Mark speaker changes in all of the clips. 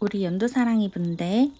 Speaker 1: 우리 연두사랑이 분들,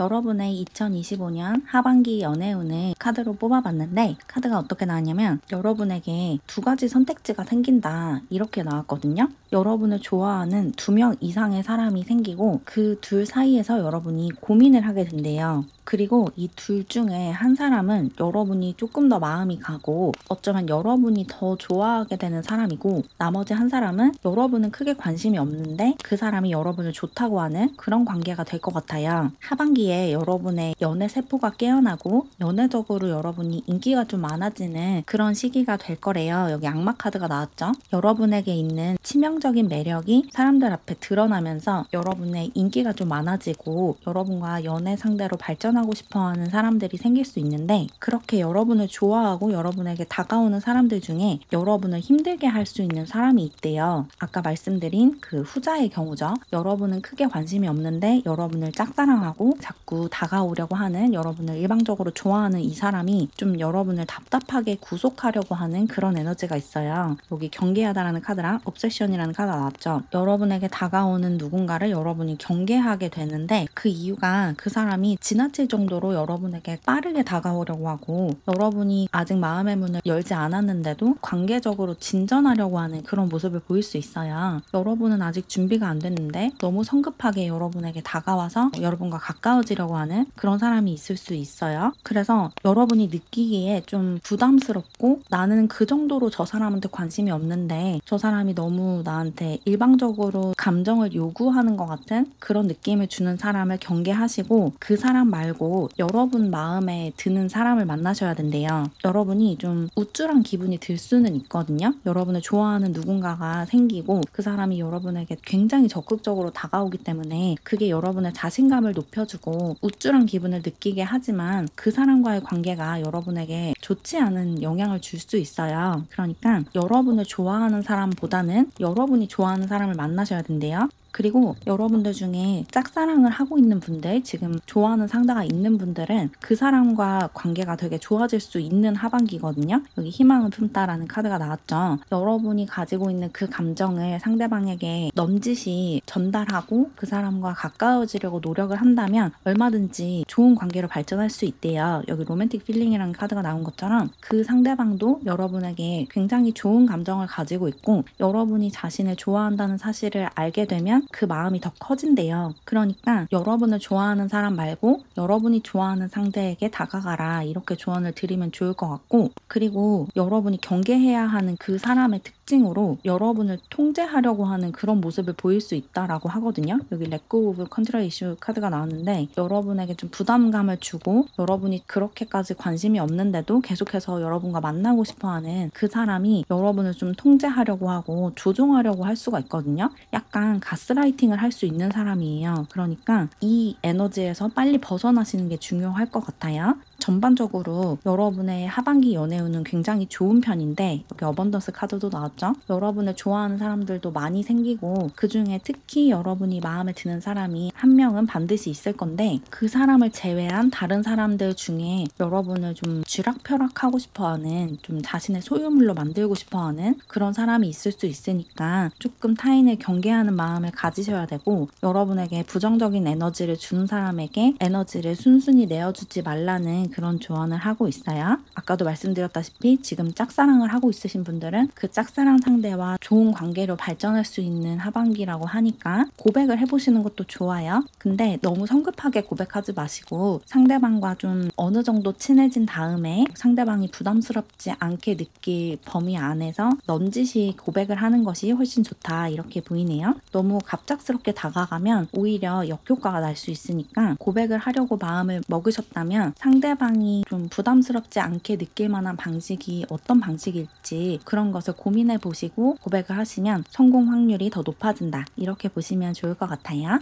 Speaker 1: 여러분의 2025년 하반기 연애운을 카드로 뽑아봤는데 카드가 어떻게 나왔냐면 여러분에게 두 가지 선택지가 생긴다 이렇게 나왔거든요. 여러분을 좋아하는 2명 이상의 사람이 생기고 그 둘 사이에서 여러분이 고민을 하게 된대요. 그리고 이 둘 중에 한 사람은 여러분이 조금 더 마음이 가고 어쩌면 여러분이 더 좋아하게 되는 사람이고 나머지 한 사람은 여러분은 크게 관심이 없는데 그 사람이 여러분을 좋다고 하는 그런 관계가 될 것 같아요. 하반기에 여러분의 연애 세포가 깨어나고 연애적으로 여러분이 인기가 좀 많아지는 그런 시기가 될 거래요. 여기 악마 카드가 나왔죠. 여러분에게 있는 치명적인 매력이 사람들 앞에 드러나면서 여러분의 인기가 좀 많아지고 여러분과 연애 상대로 발전하고 싶어하는 사람들이 생길 수 있는데 그렇게 여러분을 좋아하고 여러분에게 다가오는 사람들 중에 여러분을 힘들게 할 수 있는 사람이 있대요. 아까 말씀드린 그 후자의 경우죠. 여러분은 크게 관심이 없는데 여러분을 짝사랑하고 자꾸 다가오려고 하는 여러분을 일방적으로 좋아하는 이 사람이 좀 여러분을 답답하게 구속하려고 하는 그런 에너지가 있어요. 여기 경계하다라는 카드랑 obsession이라는 카드가 나왔죠. 여러분에게 다가오는 누군가를 여러분이 경계하게 되는데 그 이유가 그 사람이 지나칠 정도로 여러분에게 빠르게 다가오려고 하고 여러분이 아직 마음의 문을 열지 않았는데도 관계적으로 진전하려고 하는 그런 모습을 보일 수 있어요. 여러분은 아직 준비가 안 됐는데 너무 성급하게 여러분에게 다가와서 여러분과 가까워지려고 하는 그런 사람이 있을 수 있어요. 그래서 여러분이 느끼기에 좀 부담스럽고 나는 그 정도로 저 사람한테 관심이 없는데 저 사람이 너무 나한테 일방적으로 감정을 요구하는 것 같은 그런 느낌을 주는 사람을 경계하시고 그 사람 말고 여러분 마음에 드는 사람을 만나셔야 된대요. 여러분이 좀 우쭐한 기분이 들 수는 있거든요. 여러분을 좋아하는 누군가가 생기고 그 사람이 여러분에게 굉장히 적극적으로 다가오기 때문에 그게 여러분의 자신감을 높여주고 우쭐한 기분을 느끼게 하지만 그 사람과의 관계가 여러분에게 좋지 않은 영향을 줄 수 있어요. 그러니까 여러분을 좋아하는 사람보다는 여러분이 좋아하는 사람을 만나셔야 된대요. 그리고 여러분들 중에 짝사랑을 하고 있는 분들, 지금 좋아하는 상대가 있는 분들은 그 사람과 관계가 되게 좋아질 수 있는 하반기거든요. 여기 희망을 품다라는 카드가 나왔죠. 여러분이 가지고 있는 그 감정을 상대방에게 넌지시 전달하고 그 사람과 가까워지려고 노력을 한다면 얼마든지 좋은 관계로 발전할 수 있대요. 여기 로맨틱 필링이라는 카드가 나온 것처럼 그 상대방도 여러분에게 굉장히 좋은 감정을 가지고 있고 여러분이 자신을 좋아한다는 사실을 알게 되면 그 마음이 더 커진대요. 그러니까 여러분을 좋아하는 사람 말고 여러분이 좋아하는 상대에게 다가가라 이렇게 조언을 드리면 좋을 것 같고 그리고 여러분이 경계해야 하는 그 사람의 특징으로 여러분을 통제하려고 하는 그런 모습을 보일 수 있다라고 하거든요. 여기 렛고 오브 컨트롤 이슈 카드가 나왔는데 여러분에게 좀 부담감을 주고 여러분이 그렇게까지 관심이 없는데도 계속해서 여러분과 만나고 싶어하는 그 사람이 여러분을 좀 통제하려고 하고 조종하려고 할 수가 있거든요. 약간 가스라이팅을 할 수 있는 사람이에요. 그러니까 이 에너지에서 빨리 벗어나시는 게 중요할 것 같아요. 전반적으로 여러분의 하반기 연애운은 굉장히 좋은 편인데 여기 어번던스 카드도 나왔죠. 여러분을 좋아하는 사람들도 많이 생기고 그중에 특히 여러분이 마음에 드는 사람이 한 명은 반드시 있을 건데 그 사람을 제외한 다른 사람들 중에 여러분을 좀 쥐락펴락하고 싶어하는 좀 자신의 소유물로 만들고 싶어하는 그런 사람이 있을 수 있으니까 조금 타인을 경계하는 마음을 가지셔야 되고 여러분에게 부정적인 에너지를 주는 사람에게 에너지를 순순히 내어주지 말라는 그런 조언을 하고 있어요. 아까도 말씀드렸다시피 지금 짝사랑을 하고 있으신 분들은 그 짝사랑 상대와 좋은 관계로 발전할 수 있는 하반기라고 하니까 고백을 해보시는 것도 좋아요. 근데 너무 성급하게 고백하지 마시고 상대방과 좀 어느 정도 친해진 다음에 상대방이 부담스럽지 않게 느낄 범위 안에서 넌지시 고백을 하는 것이 훨씬 좋다 이렇게 보이네요. 너무 갑작스럽게 다가가면 오히려 역효과가 날 수 있으니까 고백을 하려고 마음을 먹으셨다면 상대방이 좀 부담스럽지 않게 느낄 만한 방식이 어떤 방식일지 그런 것을 고민해 보시고 고백을 하시면 성공 확률이 더 높아진다 이렇게 보시면 좋을 것 같아요.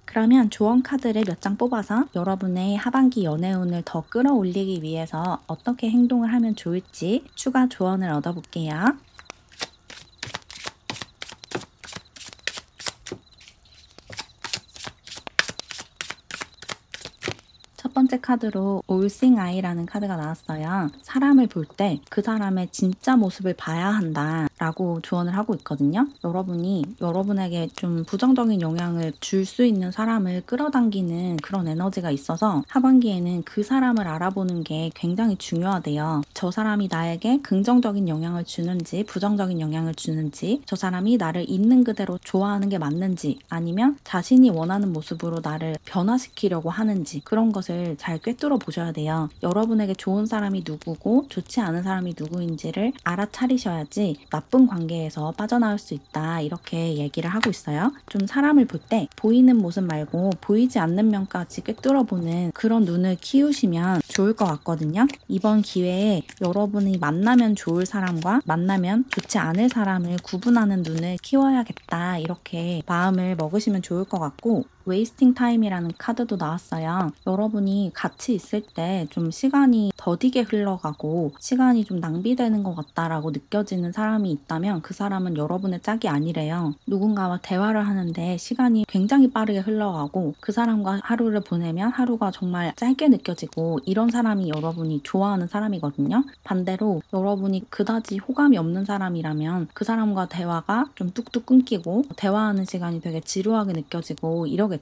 Speaker 1: 그러면 조언 카드를 몇 장 뽑아서 여러분의 하반기 연애운을 더 끌어올리기 위해서 어떻게 행동을 하면 좋을지 추가 조언을 얻어볼게요. 첫 번째 카드로 All Seeing Eye라는 카드가 나왔어요. 사람을 볼 때 그 사람의 진짜 모습을 봐야 한다. 라고 조언을 하고 있거든요. 여러분이 여러분에게 좀 부정적인 영향을 줄 수 있는 사람을 끌어당기는 그런 에너지가 있어서 하반기에는 그 사람을 알아보는 게 굉장히 중요하대요. 저 사람이 나에게 긍정적인 영향을 주는지 부정적인 영향을 주는지, 저 사람이 나를 있는 그대로 좋아하는 게 맞는지, 아니면 자신이 원하는 모습으로 나를 변화시키려고 하는지, 그런 것을 잘 꿰뚫어 보셔야 돼요. 여러분에게 좋은 사람이 누구고 좋지 않은 사람이 누구인지를 알아차리셔야지 나쁜 관계에서 빠져나올 수 있다, 이렇게 얘기를 하고 있어요. 좀 사람을 볼 때 보이는 모습 말고 보이지 않는 면까지 꿰뚫어 보는 그런 눈을 키우시면 좋을 것 같거든요. 이번 기회에 여러분이 만나면 좋을 사람과 만나면 좋지 않을 사람을 구분하는 눈을 키워야겠다, 이렇게 마음을 먹으시면 좋을 것 같고, 웨이스팅 타임이라는 카드도 나왔어요. 여러분이 같이 있을 때 좀 시간이 더디게 흘러가고 시간이 좀 낭비되는 것 같다라고 느껴지는 사람이 있다면 그 사람은 여러분의 짝이 아니래요. 누군가와 대화를 하는데 시간이 굉장히 빠르게 흘러가고 그 사람과 하루를 보내면 하루가 정말 짧게 느껴지고, 이런 사람이 여러분이 좋아하는 사람이거든요. 반대로 여러분이 그다지 호감이 없는 사람이라면 그 사람과 대화가 좀 뚝뚝 끊기고 대화하는 시간이 되게 지루하게 느껴지고 이러겠죠.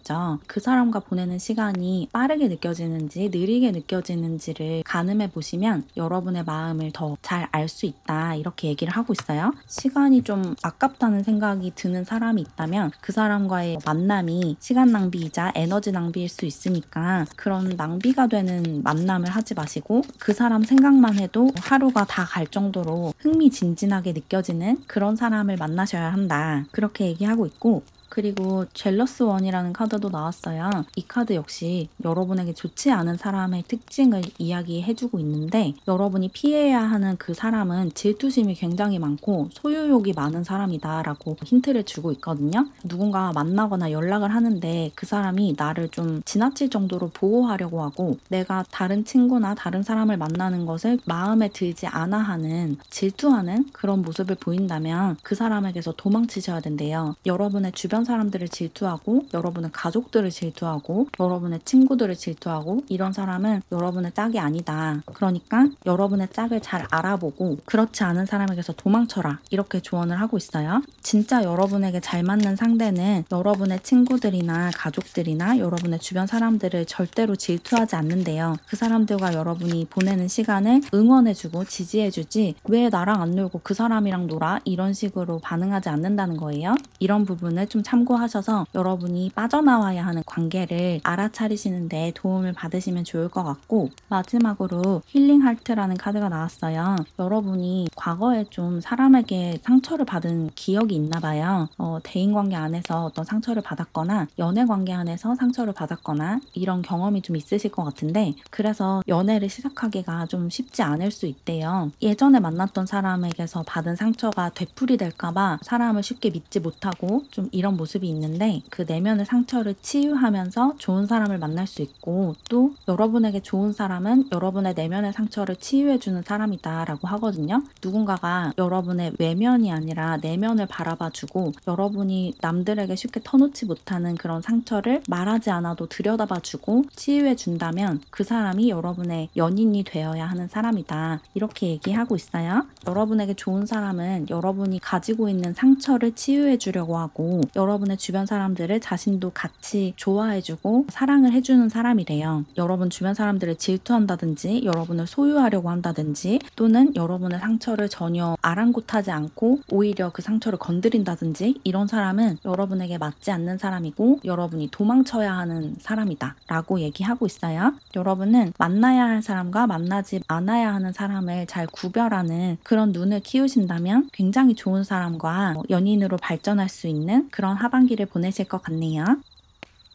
Speaker 1: 그 사람과 보내는 시간이 빠르게 느껴지는지 느리게 느껴지는지를 가늠해 보시면 여러분의 마음을 더 잘 알 수 있다, 이렇게 얘기를 하고 있어요. 시간이 좀 아깝다는 생각이 드는 사람이 있다면 그 사람과의 만남이 시간 낭비이자 에너지 낭비일 수 있으니까 그런 낭비가 되는 만남을 하지 마시고, 그 사람 생각만 해도 하루가 다 갈 정도로 흥미진진하게 느껴지는 그런 사람을 만나셔야 한다, 그렇게 얘기하고 있고, 그리고 젤러스 원이라는 카드도 나왔어요. 이 카드 역시 여러분에게 좋지 않은 사람의 특징을 이야기해주고 있는데, 여러분이 피해야 하는 그 사람은 질투심이 굉장히 많고 소유욕이 많은 사람이다 라고 힌트를 주고 있거든요. 누군가 만나거나 연락을 하는데 그 사람이 나를 좀 지나칠 정도로 보호하려고 하고 내가 다른 친구나 다른 사람을 만나는 것을 마음에 들지 않아 하는, 질투하는 그런 모습을 보인다면 그 사람에게서 도망치셔야 된대요. 여러분의 주변 사람들을 질투하고 여러분의 가족들을 질투하고 여러분의 친구들을 질투하고 이런 사람은 여러분의 짝이 아니다. 그러니까 여러분의 짝을 잘 알아보고 그렇지 않은 사람에게서 도망쳐라, 이렇게 조언을 하고 있어요. 진짜 여러분에게 잘 맞는 상대는 여러분의 친구들이나 가족들이나 여러분의 주변 사람들을 절대로 질투하지 않는데요. 그 사람들과 여러분이 보내는 시간을 응원해주고 지지해주지 왜 나랑 안 놀고 그 사람이랑 놀아? 이런 식으로 반응하지 않는다는 거예요. 이런 부분을 좀 참고하셔서 여러분이 빠져나와야 하는 관계를 알아차리시는데 도움을 받으시면 좋을 것 같고, 마지막으로 힐링 하트라는 카드가 나왔어요. 여러분이 과거에 좀 사람에게 상처를 받은 기억이 있나 봐요. 대인관계 안에서 어떤 상처를 받았거나 연애관계 안에서 상처를 받았거나 이런 경험이 좀 있으실 것 같은데, 그래서 연애를 시작하기가 좀 쉽지 않을 수 있대요. 예전에 만났던 사람에게서 받은 상처가 되풀이될까봐 사람을 쉽게 믿지 못하고 좀 이런 모습이 있는데, 그 내면의 상처를 치유하면서 좋은 사람을 만날 수 있고, 또 여러분에게 좋은 사람은 여러분의 내면의 상처를 치유해주는 사람이다 라고 하거든요. 누군가가 여러분의 외면이 아니라 내면을 바라봐주고 여러분이 남들에게 쉽게 터놓지 못하는 그런 상처를 말하지 않아도 들여다봐주고 치유해준다면 그 사람이 여러분의 연인이 되어야 하는 사람이다, 이렇게 얘기하고 있어요. 여러분에게 좋은 사람은 여러분이 가지고 있는 상처를 치유해주려고 하고 여러분의 주변 사람들을 자신도 같이 좋아해주고 사랑을 해주는 사람이래요. 여러분 주변 사람들을 질투한다든지 여러분을 소유하려고 한다든지, 또는 여러분의 상처를 전혀 아랑곳하지 않고 오히려 그 상처를 건드린다든지, 이런 사람은 여러분에게 맞지 않는 사람이고 여러분이 도망쳐야 하는 사람이다 라고 얘기하고 있어요. 여러분은 만나야 할 사람과 만나지 않아야 하는 사람을 잘 구별하는 그런 눈을 키우신다면 굉장히 좋은 사람과 연인으로 발전할 수 있는 그런 하반기를 보내실 것 같네요.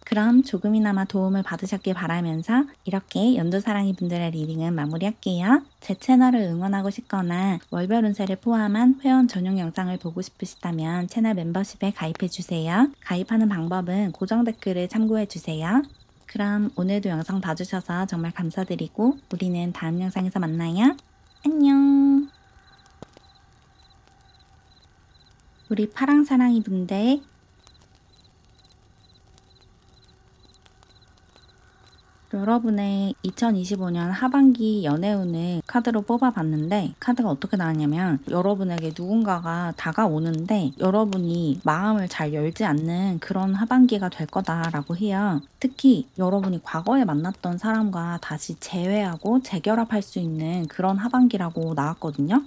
Speaker 1: 그럼 조금이나마 도움을 받으셨길 바라면서 이렇게 연두사랑이 분들의 리딩은 마무리할게요. 제 채널을 응원하고 싶거나 월별 운세를 포함한 회원 전용 영상을 보고 싶으시다면 채널 멤버십에 가입해주세요. 가입하는 방법은 고정 댓글을 참고해주세요. 그럼 오늘도 영상 봐주셔서 정말 감사드리고 우리는 다음 영상에서 만나요. 안녕. 우리 파랑사랑이 분들, 여러분의 2025년 하반기 연애운을 카드로 뽑아봤는데 카드가 어떻게 나왔냐면 여러분에게 누군가가 다가오는데 여러분이 마음을 잘 열지 않는 그런 하반기가 될 거다라고 해요. 특히 여러분이 과거에 만났던 사람과 다시 재회하고 재결합할 수 있는 그런 하반기라고 나왔거든요.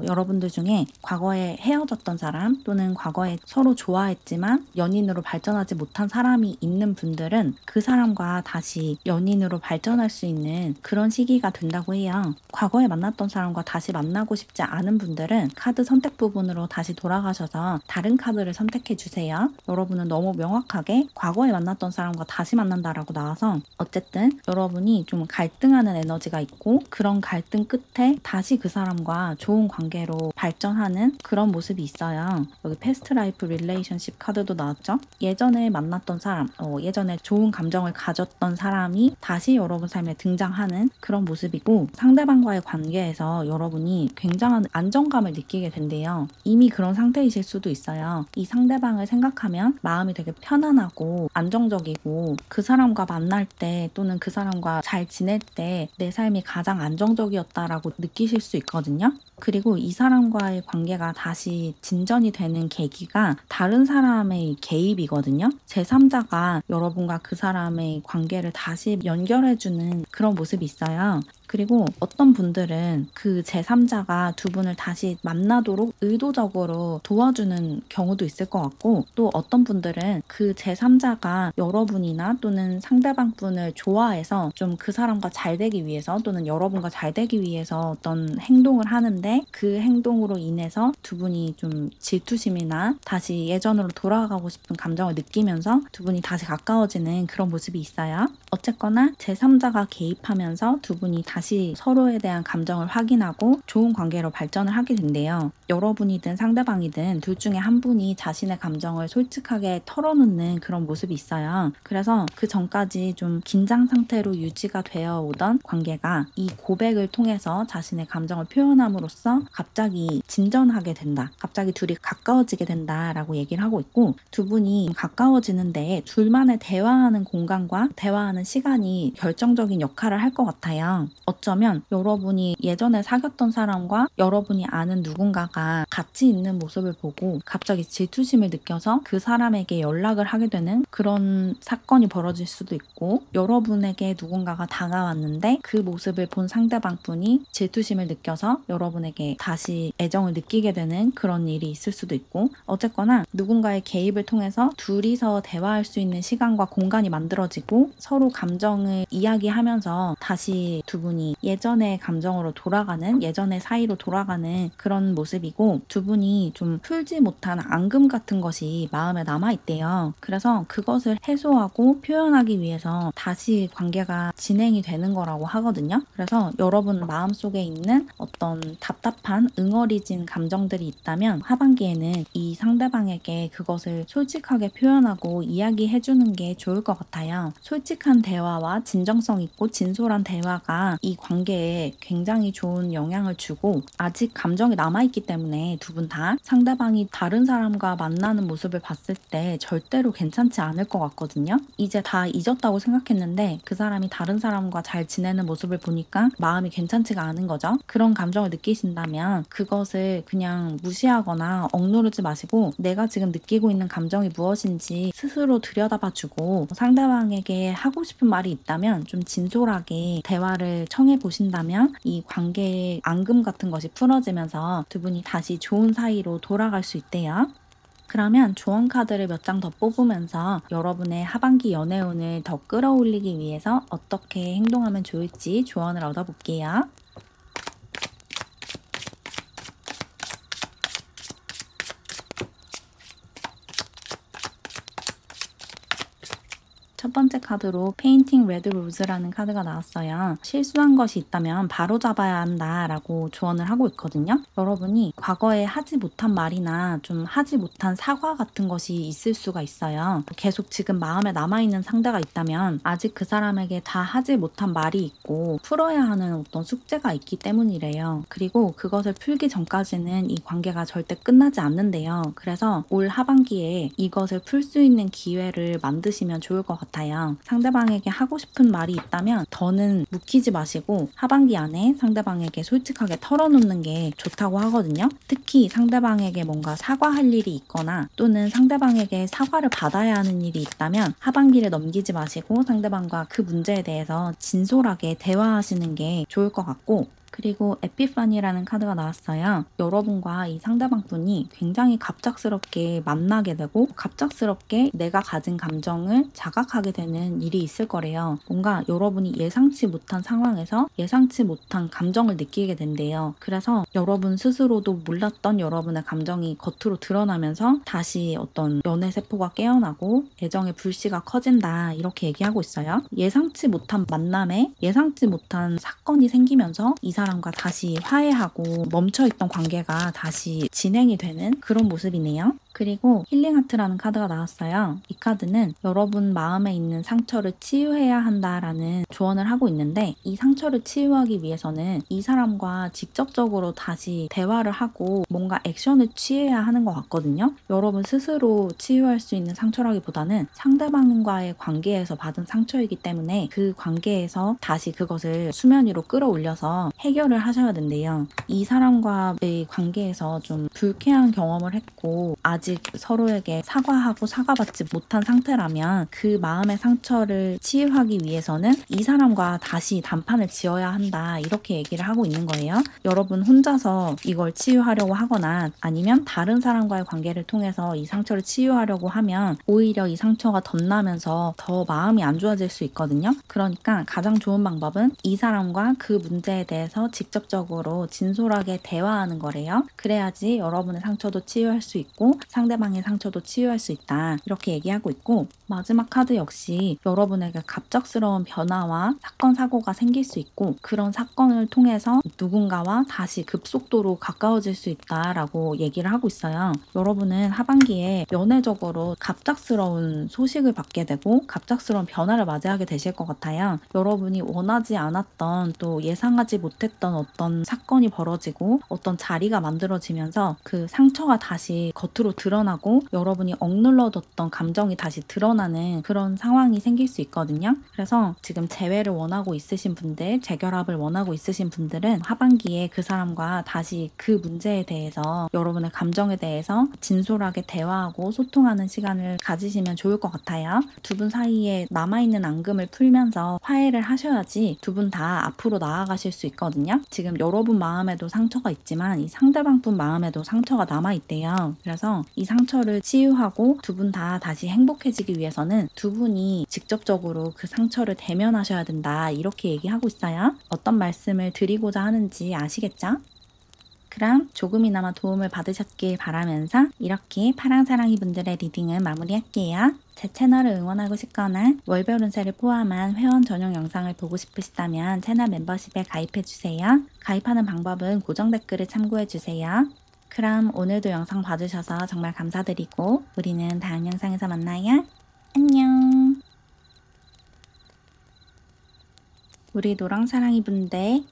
Speaker 1: 여러분들 중에 과거에 헤어졌던 사람 또는 과거에 서로 좋아했지만 연인으로 발전하지 못한 사람이 있는 분들은 그 사람과 다시 연인으로 발전할 수 있는 그런 시기가 된다고 해요. 과거에 만났던 사람과 다시 만나고 싶지 않은 분들은 카드 선택 부분으로 다시 돌아가셔서 다른 카드를 선택해 주세요. 여러분은 너무 명확하게 과거에 만났던 사람과 다시 만난다라고 나와서 어쨌든 여러분이 좀 갈등하는 에너지가 있고 그런 갈등 끝에 다시 그 사람과 좋은 관계로 발전하는 그런 모습이 있어요. 여기 패스트 라이프 릴레이션십 카드도 나왔죠. 예전에 만났던 사람, 예전에 좋은 감정을 가졌던 사람이 다시 여러분 삶에 등장하는 그런 모습이고 상대방과의 관계에서 여러분이 굉장한 안정감을 느끼게 된대요. 이미 그런 상태이실 수도 있어요. 이 상대방을 생각하면 마음이 되게 편안하고 안정적이고 그 사람과 만날 때 또는 그 사람과 잘 지낼 때 내 삶이 가장 안정적이었다라고 느끼실 수 있거든요. 그리고 이 사람과의 관계가 다시 진전이 되는 계기가 다른 사람의 개입이거든요. 제3자가 여러분과 그 사람의 관계를 다시 연결해주는 그런 모습이 있어요. 그리고 어떤 분들은 그 제3자가 두 분을 다시 만나도록 의도적으로 도와주는 경우도 있을 것 같고 또 어떤 분들은 그 제3자가 여러분이나 또는 상대방 분을 좋아해서 좀 그 사람과 잘 되기 위해서 또는 여러분과 잘 되기 위해서 어떤 행동을 하는데 그 행동으로 인해서 두 분이 좀 질투심이나 다시 예전으로 돌아가고 싶은 감정을 느끼면서 두 분이 다시 가까워지는 그런 모습이 있어요. 어쨌거나 제3자가 개입하면서 두 분이 다시 서로에 대한 감정을 확인하고 좋은 관계로 발전을 하게 된대요. 여러분이든 상대방이든 둘 중에 한 분이 자신의 감정을 솔직하게 털어놓는 그런 모습이 있어요. 그래서 그 전까지 좀 긴장 상태로 유지가 되어 오던 관계가 이 고백을 통해서 자신의 감정을 표현함으로써 갑자기 진전하게 된다. 갑자기 둘이 가까워지게 된다라고 얘기를 하고 있고 두 분이 가까워지는데 둘만의 대화하는 공간과 대화하는 시간이 결정적인 역할을 할 것 같아요. 어쩌면 여러분이 예전에 사귀었던 사람과 여러분이 아는 누군가가 같이 있는 모습을 보고 갑자기 질투심을 느껴서 그 사람에게 연락을 하게 되는 그런 사건이 벌어질 수도 있고 여러분에게 누군가가 다가왔는데 그 모습을 본 상대방 분이 질투심을 느껴서 여러분에게 다시 애정을 느끼게 되는 그런 일이 있을 수도 있고 어쨌거나 누군가의 개입을 통해서 둘이서 대화할 수 있는 시간과 공간이 만들어지고 서로 감정을 이야기하면서 다시 두 분이 예전의 감정으로 돌아가는 예전의 사이로 돌아가는 그런 모습이고 두 분이 좀 풀지 못한 앙금 같은 것이 마음에 남아있대요. 그래서 그것을 해소하고 표현하기 위해서 다시 관계가 진행이 되는 거라고 하거든요. 그래서 여러분 마음속에 있는 어떤 답답한 응어리진 감정들이 있다면 하반기에는 이 상대방에게 그것을 솔직하게 표현하고 이야기해주는 게 좋을 것 같아요. 솔직한 대화와 진정성 있고 진솔한 대화가 이 관계에 굉장히 좋은 영향을 주고 아직 감정이 남아있기 때문에 두 분 다 상대방이 다른 사람과 만나는 모습을 봤을 때 절대로 괜찮지 않을 것 같거든요. 이제 다 잊었다고 생각했는데 그 사람이 다른 사람과 잘 지내는 모습을 보니까 마음이 괜찮지가 않은 거죠. 그런 감정을 느끼신다면 그것을 그냥 무시하거나 억누르지 마시고 내가 지금 느끼고 있는 감정이 무엇인지 스스로 들여다봐주고 상대방에게 하고 싶은 말이 있다면 좀 진솔하게 대화를 청해 보신다면 이 관계의 앙금 같은 것이 풀어지면서 두 분이 다시 좋은 사이로 돌아갈 수 있대요. 그러면 조언 카드를 몇 장 더 뽑으면서 여러분의 하반기 연애운을 더 끌어올리기 위해서 어떻게 행동하면 좋을지 조언을 얻어볼게요. 첫 번째 카드로 페인팅 레드 로즈라는 카드가 나왔어요. 실수한 것이 있다면 바로 잡아야 한다라고 조언을 하고 있거든요. 여러분이 과거에 하지 못한 말이나 좀 하지 못한 사과 같은 것이 있을 수가 있어요. 계속 지금 마음에 남아있는 상대가 있다면 아직 그 사람에게 다 하지 못한 말이 있고 풀어야 하는 어떤 숙제가 있기 때문이래요. 그리고 그것을 풀기 전까지는 이 관계가 절대 끝나지 않는데요. 그래서 올 하반기에 이것을 풀 수 있는 기회를 만드시면 좋을 것 같아요. 같아요. 상대방에게 하고 싶은 말이 있다면 더는 묵히지 마시고 하반기 안에 상대방에게 솔직하게 털어놓는 게 좋다고 하거든요. 특히 상대방에게 뭔가 사과할 일이 있거나 또는 상대방에게 사과를 받아야 하는 일이 있다면 하반기를 넘기지 마시고 상대방과 그 문제에 대해서 진솔하게 대화하시는 게 좋을 것 같고, 그리고 에피파니라는 카드가 나왔어요. 여러분과 이 상대방 분이 굉장히 갑작스럽게 만나게 되고 갑작스럽게 내가 가진 감정을 자각하게 되는 일이 있을 거래요. 뭔가 여러분이 예상치 못한 상황에서 예상치 못한 감정을 느끼게 된대요. 그래서 여러분 스스로도 몰랐던 여러분의 감정이 겉으로 드러나면서 다시 어떤 연애 세포가 깨어나고 애정의 불씨가 커진다, 이렇게 얘기하고 있어요. 예상치 못한 만남에 예상치 못한 사건이 생기면서 이 사람과 다시 화해하고 멈춰있던 관계가 다시 진행이 되는 그런 모습이네요. 그리고 힐링하트라는 카드가 나왔어요. 이 카드는 여러분 마음에 있는 상처를 치유해야 한다라는 조언을 하고 있는데, 이 상처를 치유하기 위해서는 이 사람과 직접적으로 다시 대화를 하고 뭔가 액션을 취해야 하는 것 같거든요. 여러분 스스로 치유할 수 있는 상처라기보다는 상대방과의 관계에서 받은 상처이기 때문에 그 관계에서 다시 그것을 수면 위로 끌어올려서 해결을 하셔야 된대요. 이 사람과의 관계에서 좀 불쾌한 경험을 했고 아직 서로에게 사과하고 사과받지 못한 상태라면 그 마음의 상처를 치유하기 위해서는 이 사람과 다시 단판을 지어야 한다, 이렇게 얘기를 하고 있는 거예요. 여러분 혼자서 이걸 치유하려고 하거나 아니면 다른 사람과의 관계를 통해서 이 상처를 치유하려고 하면 오히려 이 상처가 덧나면서 더 마음이 안 좋아질 수 있거든요. 그러니까 가장 좋은 방법은 이 사람과 그 문제에 대해서 직접적으로 진솔하게 대화하는 거래요. 그래야지 여러분의 상처도 치유할 수 있고 상대방의 상처도 치유할 수 있다, 이렇게 얘기하고 있고, 마지막 카드 역시 여러분에게 갑작스러운 변화와 사건 사고가 생길 수 있고 그런 사건을 통해서 누군가와 다시 급속도로 가까워질 수 있다라고 얘기를 하고 있어요. 여러분은 하반기에 연애적으로 갑작스러운 소식을 받게 되고 갑작스러운 변화를 맞이하게 되실 것 같아요. 여러분이 원하지 않았던 또 예상하지 못했던 어떤 사건이 벌어지고 어떤 자리가 만들어지면서 그 상처가 다시 겉으로 드러나고 여러분이 억눌러뒀던 감정이 다시 드러나는 그런 상황이 생길 수 있거든요. 그래서 지금 재회를 원하고 있으신 분들, 재결합을 원하고 있으신 분들은 하반기에 그 사람과 다시 그 문제에 대해서 여러분의 감정에 대해서 진솔하게 대화하고 소통하는 시간을 가지시면 좋을 것 같아요. 두 분 사이에 남아있는 앙금을 풀면서 화해를 하셔야지 두 분 다 앞으로 나아가실 수 있거든요. 지금 여러분 마음에도 상처가 있지만 이 상대방 분 마음에도 상처가 남아있대요. 그래서 이 상처를 치유하고 두 분 다 다시 행복해지기 위해서는 두 분이 직접적으로 그 상처를 대면하셔야 된다, 이렇게 얘기하고 있어요. 어떤 말씀을 드리고자 하는지 아시겠죠? 그럼 조금이나마 도움을 받으셨길 바라면서 이렇게 파랑사랑이 분들의 리딩은 마무리할게요. 제 채널을 응원하고 싶거나 월별 운세를 포함한 회원 전용 영상을 보고 싶으시다면 채널 멤버십에 가입해주세요. 가입하는 방법은 고정 댓글을 참고해주세요. 그럼 오늘도 영상 봐주셔서 정말 감사드리고 우리는 다음 영상에서 만나요. 안녕. 우리 노랑사랑이 분들,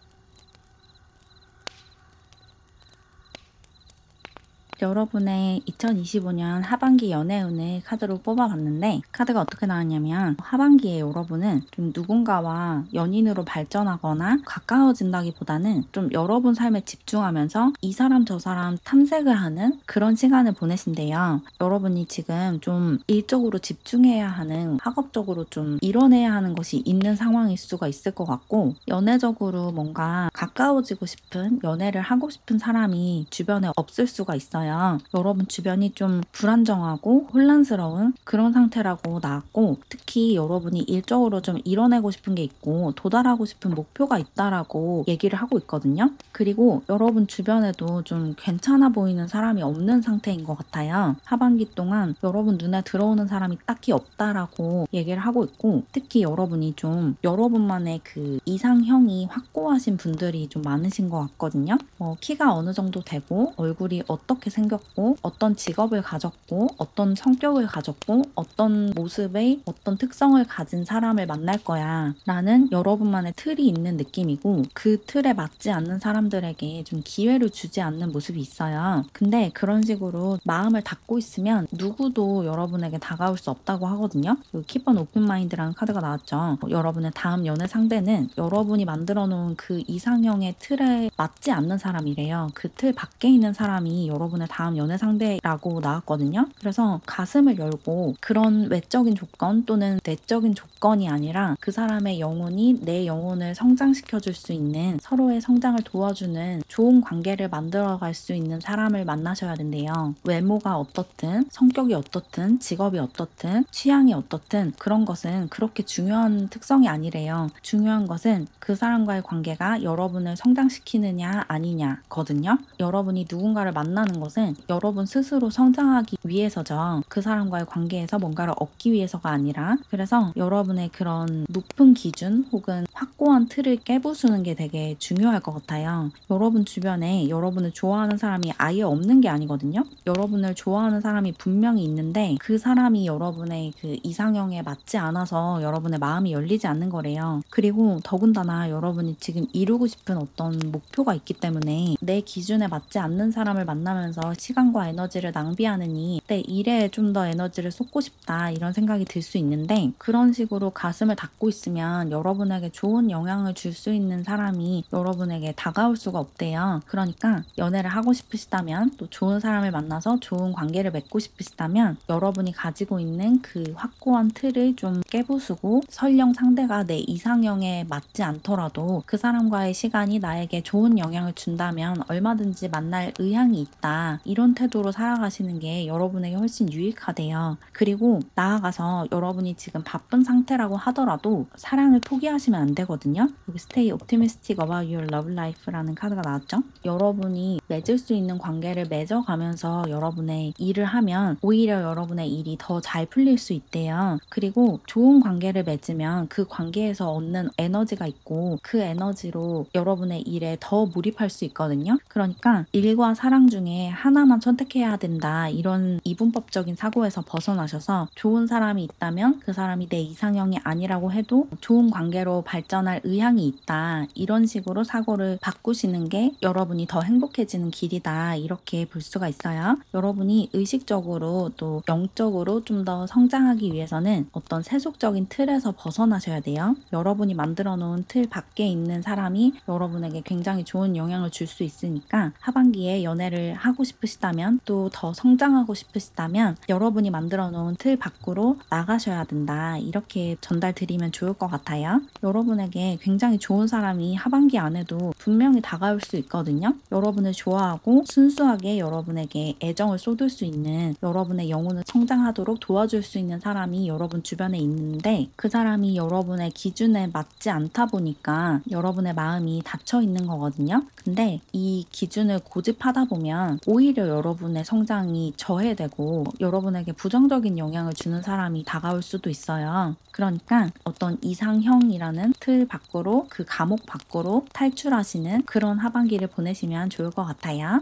Speaker 1: 여러분의 2025년 하반기 연애운을 카드로 뽑아봤는데 카드가 어떻게 나왔냐면, 하반기에 여러분은 좀 누군가와 연인으로 발전하거나 가까워진다기보다는 좀 여러분 삶에 집중하면서 이 사람 저 사람 탐색을 하는 그런 시간을 보내신대요. 여러분이 지금 좀 일적으로 집중해야 하는, 학업적으로 좀 이뤄내야 하는 것이 있는 상황일 수가 있을 것 같고, 연애적으로 뭔가 가까워지고 싶은, 연애를 하고 싶은 사람이 주변에 없을 수가 있어요. 여러분 주변이 좀 불안정하고 혼란스러운 그런 상태라고 나왔고, 특히 여러분이 일적으로 좀 이뤄내고 싶은 게 있고 도달하고 싶은 목표가 있다라고 얘기를 하고 있거든요. 그리고 여러분 주변에도 좀 괜찮아 보이는 사람이 없는 상태인 것 같아요. 하반기 동안 여러분 눈에 들어오는 사람이 딱히 없다라고 얘기를 하고 있고, 특히 여러분이 좀 여러분만의 그 이상형이 확고하신 분들이 좀 많으신 것 같거든요. 키가 어느 정도 되고 얼굴이 어떻게 생겼고 어떤 직업을 가졌고 어떤 성격을 가졌고 어떤 모습의 어떤 특성을 가진 사람을 만날 거야 라는 여러분만의 틀이 있는 느낌이고, 그 틀에 맞지 않는 사람들에게 좀 기회를 주지 않는 모습이 있어요. 근데 그런 식으로 마음을 닫고 있으면 누구도 여러분에게 다가올 수 없다고 하거든요. Keep an open mind라는 카드가 나왔죠. 여러분의 다음 연애 상대는 여러분이 만들어 놓은 그 이상형의 틀에 맞지 않는 사람이래요. 그 틀 밖에 있는 사람이 여러분의 다음 연애 상대라고 나왔거든요. 그래서 가슴을 열고 그런 외적인 조건 또는 내적인 조건이 아니라 그 사람의 영혼이 내 영혼을 성장시켜 줄 수 있는, 서로의 성장을 도와주는 좋은 관계를 만들어갈 수 있는 사람을 만나셔야 된대요. 외모가 어떻든 성격이 어떻든 직업이 어떻든 취향이 어떻든 그런 것은 그렇게 중요한 특성이 아니래요. 중요한 것은 그 사람과의 관계가 여러분을 성장시키느냐 아니냐거든요. 여러분이 누군가를 만나는 것은 여러분 스스로 성장하기 위해서죠. 그 사람과의 관계에서 뭔가를 얻기 위해서가 아니라. 그래서 여러분의 그런 높은 기준 혹은 확고한 틀을 깨부수는 게 되게 중요할 것 같아요. 여러분 주변에 여러분을 좋아하는 사람이 아예 없는 게 아니거든요. 여러분을 좋아하는 사람이 분명히 있는데 그 사람이 여러분의 그 이상형에 맞지 않아서 여러분의 마음이 열리지 않는 거래요. 그리고 더군다나 여러분이 지금 이루고 싶은 어떤 목표가 있기 때문에 내 기준에 맞지 않는 사람을 만나면서 시간과 에너지를 낭비하느니 내 일에 좀 더 에너지를 쏟고 싶다 이런 생각이 들 수 있는데, 그런 식으로 가슴을 닫고 있으면 여러분에게 좋은 영향을 줄 수 있는 사람이 여러분에게 다가올 수가 없대요. 그러니까 연애를 하고 싶으시다면, 또 좋은 사람을 만나서 좋은 관계를 맺고 싶으시다면 여러분이 가지고 있는 그 확고한 틀을 좀 깨부수고, 설령 상대가 내 이상형에 맞지 않더라도 그 사람과의 시간이 나에게 좋은 영향을 준다면 얼마든지 만날 의향이 있다, 이런 태도로 살아가시는 게 여러분에게 훨씬 유익하대요. 그리고 나아가서 여러분이 지금 바쁜 상태라고 하더라도 사랑을 포기하시면 안 되거든요. 여기 Stay optimistic about your love life라는 카드가 나왔죠. 여러분이 맺을 수 있는 관계를 맺어가면서 여러분의 일을 하면 오히려 여러분의 일이 더 잘 풀릴 수 있대요. 그리고 좋은 관계를 맺으면 그 관계에서 얻는 에너지가 있고 그 에너지로 여러분의 일에 더 몰입할 수 있거든요. 그러니까 일과 사랑 중에 하나만 선택해야 된다, 이런 이분법적인 사고에서 벗어나셔서 좋은 사람이 있다면 그 사람이 내 이상형이 아니라고 해도 좋은 관계로 발전할 의향이 있다, 이런 식으로 사고를 바꾸시는 게 여러분이 더 행복해지는 길이다, 이렇게 볼 수가 있어요. 여러분이 의식적으로 또 영적으로 좀 더 성장하기 위해서는 어떤 세속적인 틀에서 벗어나셔야 돼요. 여러분이 만들어 놓은 틀 밖에 있는 사람이 여러분에게 굉장히 좋은 영향을 줄 수 있으니까 하반기에 연애를 하고 싶으시다면, 또 더 성장하고 싶으시다면 여러분이 만들어 놓은 틀 밖으로 나가셔야 된다, 이렇게 전달 드리면 좋을 것 같아요. 여러분에게 굉장히 좋은 사람이 하반기 안에도 분명히 다가올 수 있거든요. 여러분을 좋아하고 순수하게 여러분에게 애정을 쏟을 수 있는, 여러분의 영혼을 성장하도록 도와줄 수 있는 사람이 여러분 주변에 있는데, 그 사람이 여러분의 기준에 맞지 않다 보니까 여러분의 마음이 닫혀 있는 거거든요. 근데 이 기준을 고집하다 보면 오히려 여러분의 성장이 저해되고 여러분에게 부정적인 영향을 주는 사람이 다가올 수도 있어요. 그러니까 어떤 이상형이라는 틀 밖으로, 그 감옥 밖으로 탈출하시는 그런 하반기를 보내시면 좋을 것 같아요.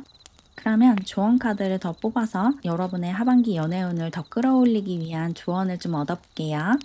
Speaker 1: 그러면 조언 카드를 더 뽑아서 여러분의 하반기 연애운을 더 끌어올리기 위한 조언을 좀 얻어볼게요.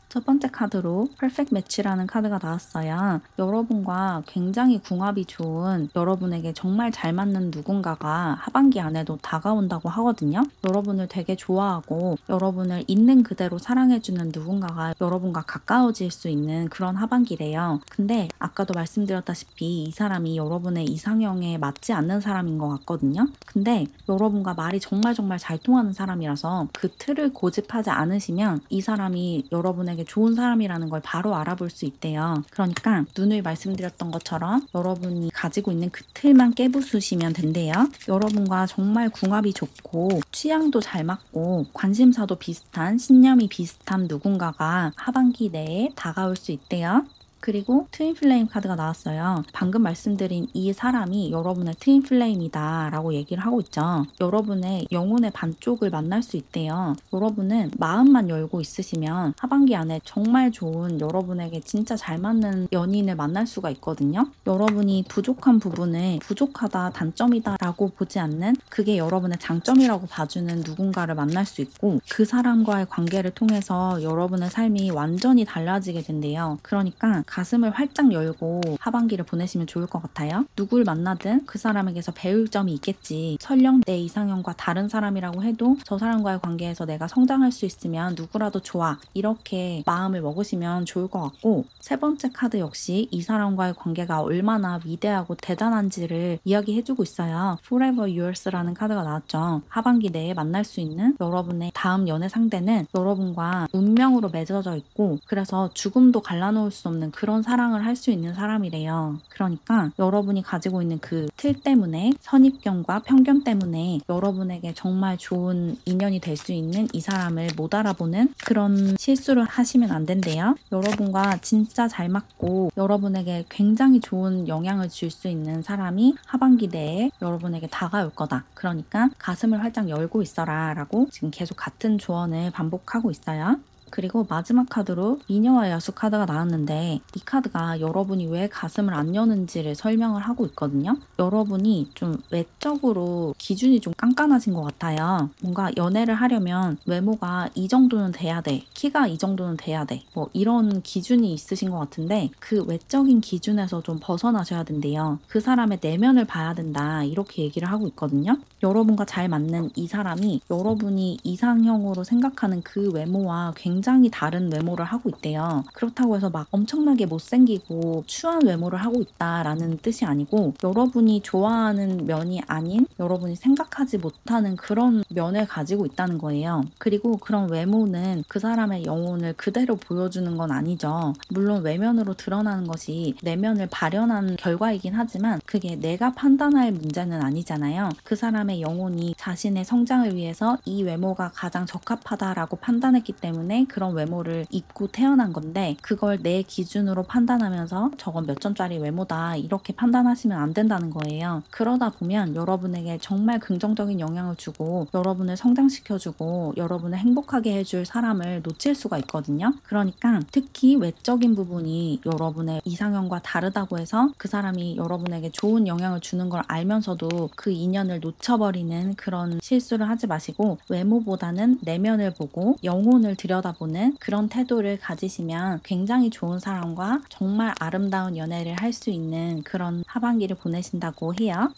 Speaker 1: 첫 번째 카드로 Perfect Match라는 카드가 나왔어요. 여러분과 굉장히 궁합이 좋은, 여러분에게 정말 잘 맞는 누군가가 하반기 안에도 다가온다고 하거든요. 여러분을 되게 좋아하고 여러분을 있는 그대로 사랑해주는 누군가가 여러분과 가까워질 수 있는 그런 하반기래요. 근데 아까도 말씀드렸다시피 이 사람이 여러분의 이상형에 맞지 않는 사람인 것 같거든요. 근데 여러분과 말이 정말 잘 통하는 사람이라서 그 틀을 고집하지 않으시면 이 사람이 여러분에게 좋은 사람이라는 걸 바로 알아볼 수 있대요. 그러니까 누누이 말씀드렸던 것처럼 여러분이 가지고 있는 그 틀만 깨부수시면 된대요. 여러분과 정말 궁합이 좋고 취향도 잘 맞고 관심사도 비슷한, 신념이 비슷한 누군가가 하반기 내에 다가올 수 있대요. 그리고 트윈 플레임 카드가 나왔어요. 방금 말씀드린 이 사람이 여러분의 트윈 플레임이다 라고 얘기를 하고 있죠. 여러분의 영혼의 반쪽을 만날 수 있대요. 여러분은 마음만 열고 있으시면 하반기 안에 정말 좋은 여러분에게 진짜 잘 맞는 연인을 만날 수가 있거든요. 여러분이 부족한 부분을 부족하다, 단점이다 라고 보지 않는, 그게 여러분의 장점이라고 봐주는 누군가를 만날 수 있고, 그 사람과의 관계를 통해서 여러분의 삶이 완전히 달라지게 된대요. 그러니까 가슴을 활짝 열고 하반기를 보내시면 좋을 것 같아요. 누굴 만나든 그 사람에게서 배울 점이 있겠지. 설령 내 이상형과 다른 사람이라고 해도 저 사람과의 관계에서 내가 성장할 수 있으면 누구라도 좋아, 이렇게 마음을 먹으시면 좋을 것 같고, 세 번째 카드 역시 이 사람과의 관계가 얼마나 위대하고 대단한지를 이야기해주고 있어요. Forever Yours라는 카드가 나왔죠. 하반기 내에 만날 수 있는 여러분의 다음 연애 상대는 여러분과 운명으로 맺어져 있고, 그래서 죽음도 갈라놓을 수 없는 그런 사랑을 할 수 있는 사람이래요. 그러니까 여러분이 가지고 있는 그 틀 때문에, 선입견과 편견 때문에 여러분에게 정말 좋은 인연이 될 수 있는 이 사람을 못 알아보는 그런 실수를 하시면 안 된대요. 여러분과 진짜 잘 맞고 여러분에게 굉장히 좋은 영향을 줄 수 있는 사람이 하반기 내에 여러분에게 다가올 거다. 그러니까 가슴을 활짝 열고 있어라 라고 지금 계속 같은 조언을 반복하고 있어요. 그리고 마지막 카드로 미녀와 야수 카드가 나왔는데, 이 카드가 여러분이 왜 가슴을 안 여는지를 설명을 하고 있거든요. 여러분이 좀 외적으로 기준이 좀 깐깐하신 것 같아요. 뭔가 연애를 하려면 외모가 이 정도는 돼야 돼, 키가 이 정도는 돼야 돼, 뭐 이런 기준이 있으신 것 같은데, 그 외적인 기준에서 좀 벗어나셔야 된대요. 그 사람의 내면을 봐야 된다, 이렇게 얘기를 하고 있거든요. 여러분과 잘 맞는 이 사람이 여러분이 이상형으로 생각하는 그 외모와 굉장히 다른 외모를 하고 있대요. 그렇다고 해서 막 엄청나게 못생기고 추한 외모를 하고 있다라는 뜻이 아니고, 여러분이 좋아하는 면이 아닌 여러분이 생각하지 못하는 그런 면을 가지고 있다는 거예요. 그리고 그런 외모는 그 사람의 영혼을 그대로 보여주는 건 아니죠. 물론 외면으로 드러나는 것이 내면을 발현한 결과이긴 하지만 그게 내가 판단할 문제는 아니잖아요. 그 사람의 영혼이 자신의 성장을 위해서 이 외모가 가장 적합하다라고 판단했기 때문에 그런 외모를 입고 태어난 건데, 그걸 내 기준으로 판단하면서 저건 몇 점짜리 외모다 이렇게 판단하시면 안 된다는 거예요. 그러다 보면 여러분에게 정말 긍정적인 영향을 주고 여러분을 성장시켜주고 여러분을 행복하게 해줄 사람을 놓칠 수가 있거든요. 그러니까 특히 외적인 부분이 여러분의 이상형과 다르다고 해서 그 사람이 여러분에게 좋은 영향을 주는 걸 알면서도 그 인연을 놓쳐버리는 그런 실수를 하지 마시고, 외모보다는 내면을 보고 영혼을 들여다보는 그런 태도를 가지시면 굉장히 좋은 사람과 정말 아름다운 연애를 할 수 있는 그런 하반기를 보내신다고 해요.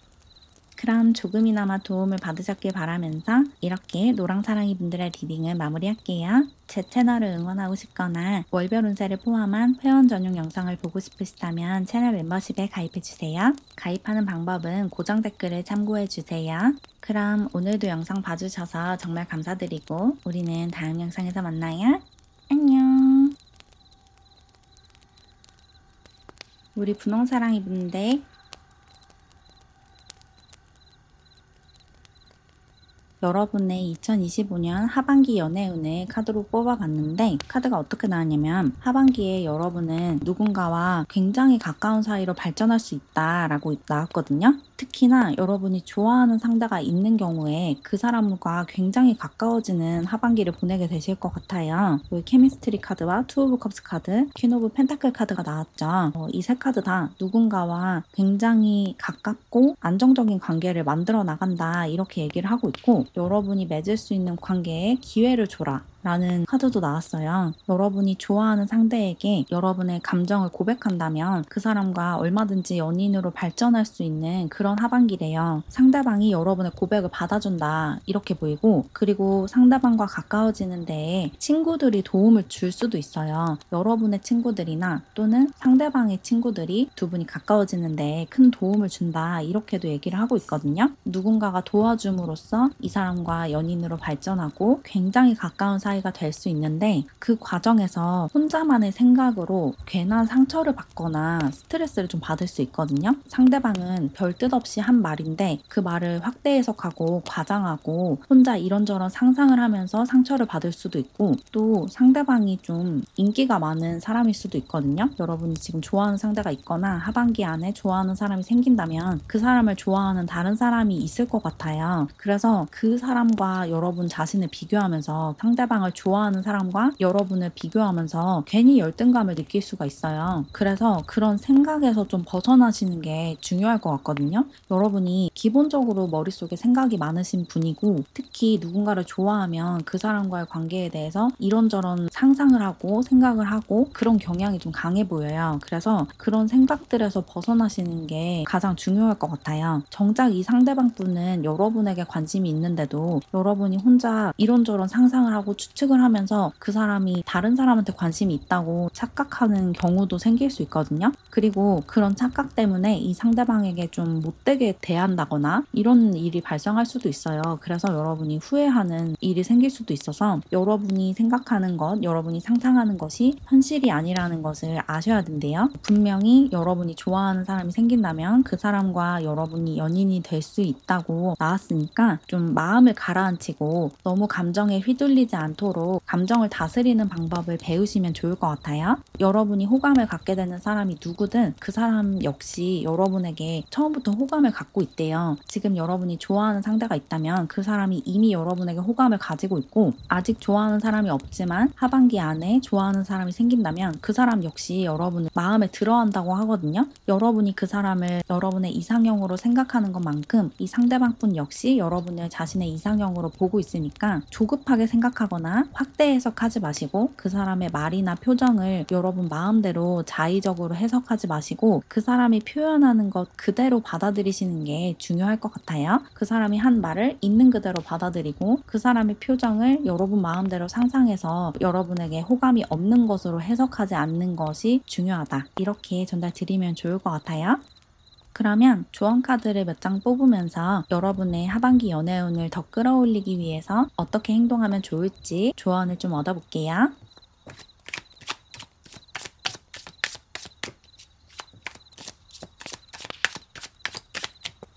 Speaker 1: 그럼 조금이나마 도움을 받으셨길 바라면서 이렇게 노랑사랑이 분들의 리딩을 마무리할게요. 제 채널을 응원하고 싶거나 월별 운세를 포함한 회원 전용 영상을 보고 싶으시다면 채널 멤버십에 가입해주세요. 가입하는 방법은 고정 댓글을 참고해주세요. 그럼 오늘도 영상 봐주셔서 정말 감사드리고 우리는 다음 영상에서 만나요. 안녕. 우리 분홍사랑이 분들, 여러분의 2025년 하반기 연애운을 카드로 뽑아봤는데, 카드가 어떻게 나왔냐면 하반기에 여러분은 누군가와 굉장히 가까운 사이로 발전할 수 있다라고 나왔거든요. 특히나 여러분이 좋아하는 상대가 있는 경우에 그 사람과 굉장히 가까워지는 하반기를 보내게 되실 것 같아요. 여기 케미스트리 카드와 투 오브 컵스 카드, 퀸 오브 펜타클 카드가 나왔죠. 이 세 카드 다 누군가와 굉장히 가깝고 안정적인 관계를 만들어 나간다, 이렇게 얘기를 하고 있고, 여러분이 맺을 수 있는 관계에 기회를 줘라 라는 카드도 나왔어요. 여러분이 좋아하는 상대에게 여러분의 감정을 고백한다면 그 사람과 얼마든지 연인으로 발전할 수 있는 그런 하반기래요. 상대방이 여러분의 고백을 받아준다, 이렇게 보이고, 그리고 상대방과 가까워지는 데에 친구들이 도움을 줄 수도 있어요. 여러분의 친구들이나 또는 상대방의 친구들이 두 분이 가까워지는 데에 큰 도움을 준다, 이렇게도 얘기를 하고 있거든요. 누군가가 도와줌으로써 이 사람과 연인으로 발전하고 굉장히 가까운 사이 사이가 될 수 있는데 그 과정에서 혼자만의 생각으로 괜한 상처를 받거나 스트레스를 좀 받을 수 있거든요. 상대방은 별 뜻 없이 한 말인데 그 말을 확대 해석하고 과장하고 혼자 이런저런 상상을 하면서 상처를 받을 수도 있고, 또 상대방이 좀 인기가 많은 사람일 수도 있거든요. 여러분이 지금 좋아하는 상대가 있거나 하반기 안에 좋아하는 사람이 생긴다면 그 사람을 좋아하는 다른 사람이 있을 것 같아요. 그래서 그 사람과 여러분 자신을 비교하면서 상대방을 좋아하는 사람과 여러분을 비교하면서 괜히 열등감을 느낄 수가 있어요. 그래서 그런 생각에서 좀 벗어나시는 게 중요할 것 같거든요. 여러분이 기본적으로 머릿속에 생각이 많으신 분이고, 특히 누군가를 좋아하면 그 사람과의 관계에 대해서 이런저런 상상을 하고 생각을 하고 그런 경향이 좀 강해 보여요. 그래서 그런 생각들에서 벗어나시는 게 가장 중요할 것 같아요. 정작 이 상대방 분은 여러분에게 관심이 있는데도 여러분이 혼자 이런저런 상상을 하고 추측을 하면서 그 사람이 다른 사람한테 관심이 있다고 착각하는 경우도 생길 수 있거든요. 그리고 그런 착각 때문에 이 상대방에게 좀 못되게 대한다거나 이런 일이 발생할 수도 있어요. 그래서 여러분이 후회하는 일이 생길 수도 있어서 여러분이 생각하는 것, 여러분이 상상하는 것이 현실이 아니라는 것을 아셔야 된대요. 분명히 여러분이 좋아하는 사람이 생긴다면 그 사람과 여러분이 연인이 될 수 있다고 나왔으니까 좀 마음을 가라앉히고 너무 감정에 휘둘리지 않도록 감정을 다스리는 방법을 배우시면 좋을 것 같아요. 여러분이 호감을 갖게 되는 사람이 누구든 그 사람 역시 여러분에게 처음부터 호감을 갖고 있대요. 지금 여러분이 좋아하는 상대가 있다면 그 사람이 이미 여러분에게 호감을 가지고 있고, 아직 좋아하는 사람이 없지만 하반기 안에 좋아하는 사람이 생긴다면 그 사람 역시 여러분을 마음에 들어한다고 하거든요. 여러분이 그 사람을 여러분의 이상형으로 생각하는 것만큼 이 상대방분 역시 여러분을 자신의 이상형으로 보고 있으니까 조급하게 생각하거나 확대 해석하지 마시고 그 사람의 말이나 표정을 여러분 마음대로 자의적으로 해석하지 마시고 그 사람이 표현하는 것 그대로 받아들이시는 게 중요할 것 같아요. 그 사람이 한 말을 있는 그대로 받아들이고 그 사람의 표정을 여러분 마음대로 상상해서 여러분에게 호감이 없는 것으로 해석하지 않는 것이 중요하다. 이렇게 전달 드리면 좋을 것 같아요. 그러면 조언 카드를 몇 장 뽑으면서 여러분의 하반기 연애운을 더 끌어올리기 위해서 어떻게 행동하면 좋을지 조언을 좀 얻어볼게요.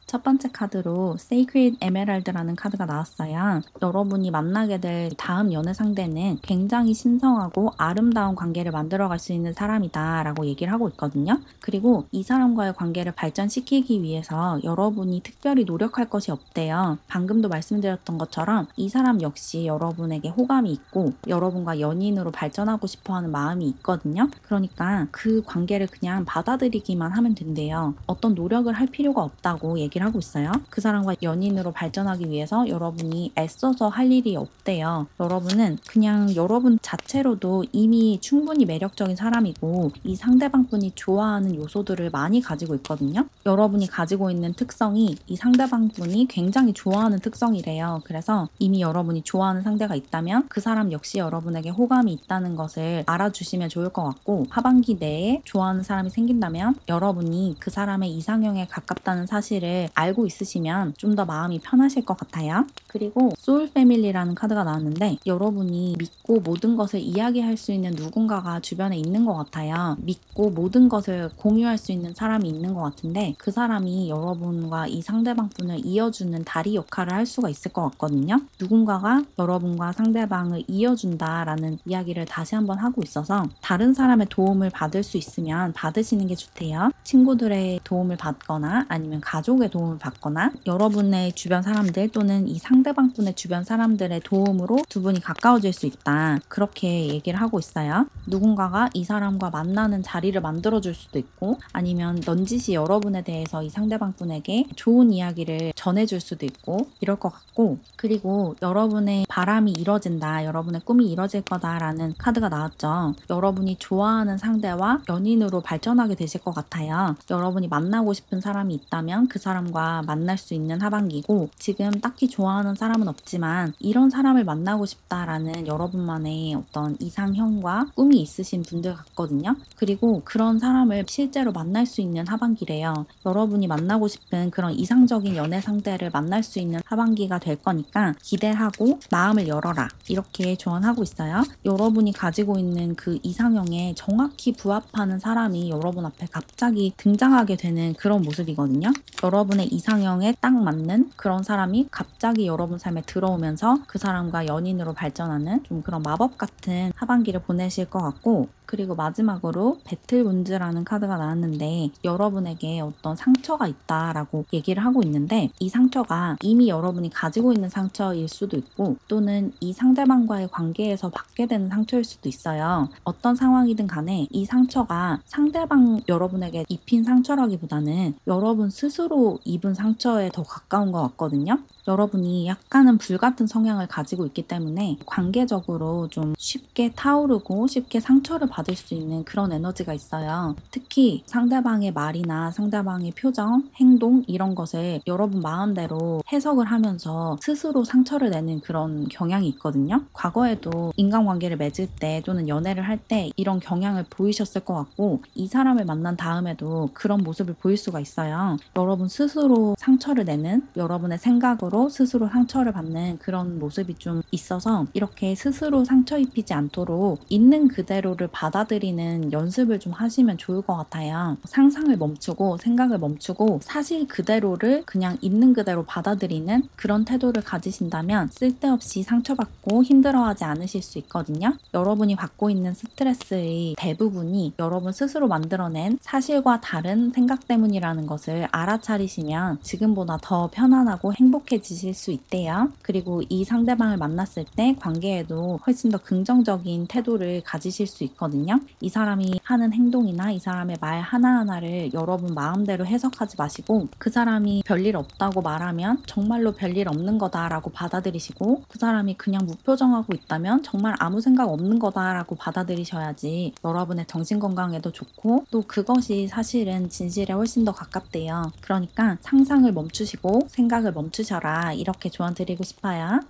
Speaker 1: 첫 번째 카드로 Sacred Emerald라는 카드가 나왔어요. 여러분이 만나게 될 다음 연애 상대는 굉장히 신성하고 아름다운 관계를 만들어갈 수 있는 사람이다 라고 얘기를 하고 있거든요. 그리고 이 사람과의 관계를 발전시키기 위해서 여러분이 특별히 노력할 것이 없대요. 방금도 말씀드렸던 것처럼 이 사람 역시 여러분에게 호감이 있고 여러분과 연인으로 발전하고 싶어하는 마음이 있거든요. 그러니까 그 관계를 그냥 받아들이기만 하면 된대요. 어떤 노력을 할 필요가 없다고 얘기를 하고 있어요. 그 사람과 연인으로 발전하기 위해서 여러분이 애써서 할 일이 없대요. 여러분은 그냥 여러분 자체로도 이미 충분히 매력적인 사람이고 이 상대방 분이 좋아하는 요소들을 많이 가지고 있거든요. 여러분이 가지고 있는 특성이 이 상대방 분이 굉장히 좋아하는 특성이래요. 그래서 이미 여러분이 좋아하는 상대가 있다면 그 사람 역시 여러분에게 호감이 있다는 것을 알아주시면 좋을 것 같고, 하반기 내에 좋아하는 사람이 생긴다면 여러분이 그 사람의 이상형에 가깝다는 사실을 알고 있으시면 좀 더 마음이 편하실 것 같아요. 그리고 소울 패밀리라는 카드가 나왔는데 여러분이 믿고 모든 것을 이야기할 수 있는 누군가가 주변에 있는 것 같아요. 믿고 모든 것을 공유할 수 있는 사람이 있는 것 같은데 그 사람이 여러분과 이 상대방 분을 이어주는 다리 역할을 할 수가 있을 것 같거든요. 누군가가 여러분과 상대방을 이어준다라는 이야기를 다시 한번 하고 있어서 다른 사람의 도움을 받을 수 있으면 받으시는 게 좋대요. 친구들의 도움을 받거나 아니면 가족의 도움을 받거나 여러분의 주변 사람들 또는 이 상대방 분의 주변 사람들의 도움으로 두 분이 가까워질 수 있다. 그렇게 얘기를 하고 있어요. 누군가가 이 사람과 만나는 자리를 만들어줄 수도 있고 아니면 넌지시 여러분에 대해서 이 상대방 분에게 좋은 이야기를 전해줄 수도 있고 이럴 것 같고, 그리고 여러분의 바람이 이뤄진다, 여러분의 꿈이 이뤄질 거다라는 카드가 나왔죠. 여러분이 좋아하는 상대와 연인으로 발전하게 되실 것 같아요. 여러분이 만나고 싶은 사람이 있다면 그 사람과 사람과 만날 수 있는 하반기고 지금 딱히 좋아하는 사람은 없지만 이런 사람을 만나고 싶다라는 여러분만의 어떤 이상형과 꿈이 있으신 분들 같거든요. 그리고 그런 사람을 실제로 만날 수 있는 하반기래요. 여러분이 만나고 싶은 그런 이상적인 연애 상대를 만날 수 있는 하반기가 될 거니까 기대하고 마음을 열어라 이렇게 조언하고 있어요. 여러분이 가지고 있는 그 이상형에 정확히 부합하는 사람이 여러분 앞에 갑자기 등장하게 되는 그런 모습이거든요. 여러분의 이상형에 딱 맞는 그런 사람이 갑자기 여러분 삶에 들어오면서 그 사람과 연인으로 발전하는 좀 그런 마법 같은 하반기를 보내실 것 같고, 그리고 마지막으로 배틀문즈라는 카드가 나왔는데 여러분에게 어떤 상처가 있다라고 얘기를 하고 있는데 이 상처가 이미 여러분이 가지고 있는 상처일 수도 있고 또는 이 상대방과의 관계에서 받게 되는 상처일 수도 있어요. 어떤 상황이든 간에 이 상처가 상대방 여러분에게 입힌 상처라기보다는 여러분 스스로 입은 상처에 더 가까운 것 같거든요. 여러분이 약간은 불같은 성향을 가지고 있기 때문에 관계적으로 좀 쉽게 타오르고 쉽게 상처를 받을 수 있는 그런 에너지가 있어요. 특히 상대방의 말이나 상대방의 표정, 행동 이런 것을 여러분 마음대로 해석을 하면서 스스로 상처를 내는 그런 경향이 있거든요. 과거에도 인간관계를 맺을 때 또는 연애를 할 때 이런 경향을 보이셨을 것 같고 이 사람을 만난 다음에도 그런 모습을 보일 수가 있어요. 여러분 스스로 상처를 내는 여러분의 생각으로 스스로 상처를 받는 그런 모습이 좀 있어서 이렇게 스스로 상처 입히지 않도록 있는 그대로를 받아들이는 연습을 좀 하시면 좋을 것 같아요. 상상을 멈추고 생각을 멈추고 사실 그대로를 그냥 있는 그대로 받아들이는 그런 태도를 가지신다면 쓸데없이 상처받고 힘들어하지 않으실 수 있거든요. 여러분이 받고 있는 스트레스의 대부분이 여러분 스스로 만들어낸 사실과 다른 생각 때문이라는 것을 알아차리시면 지금보다 더 편안하고 행복해지실 수 있대요. 그리고 이 상대방을 만났을 때 관계에도 훨씬 더 긍정적인 태도를 가지실 수 있거든요. 이 사람이 하는 행동이나 이 사람의 말 하나하나를 여러분 마음대로 해석하지 마시고 그 사람이 별일 없다고 말하면 정말로 별일 없는 거다라고 받아들이시고 그 사람이 그냥 무표정하고 있다면 정말 아무 생각 없는 거다라고 받아들이셔야지 여러분의 정신건강에도 좋고 또 그것이 사실은 진실에 훨씬 더 가깝대요. 그러니까 상상을 멈추시고 생각을 멈추셔라 이렇게 조언 드리고 싶어요.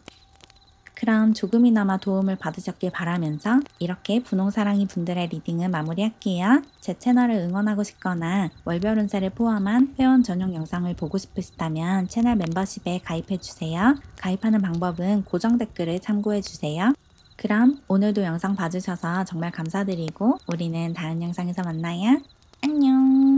Speaker 1: 그럼 조금이나마 도움을 받으셨길 바라면서 이렇게 분홍사랑이 분들의 리딩을 마무리할게요. 제 채널을 응원하고 싶거나 월별 운세를 포함한 회원 전용 영상을 보고 싶으시다면 채널 멤버십에 가입해주세요. 가입하는 방법은 고정 댓글을 참고해주세요. 그럼 오늘도 영상 봐주셔서 정말 감사드리고 우리는 다음 영상에서 만나요. 안녕.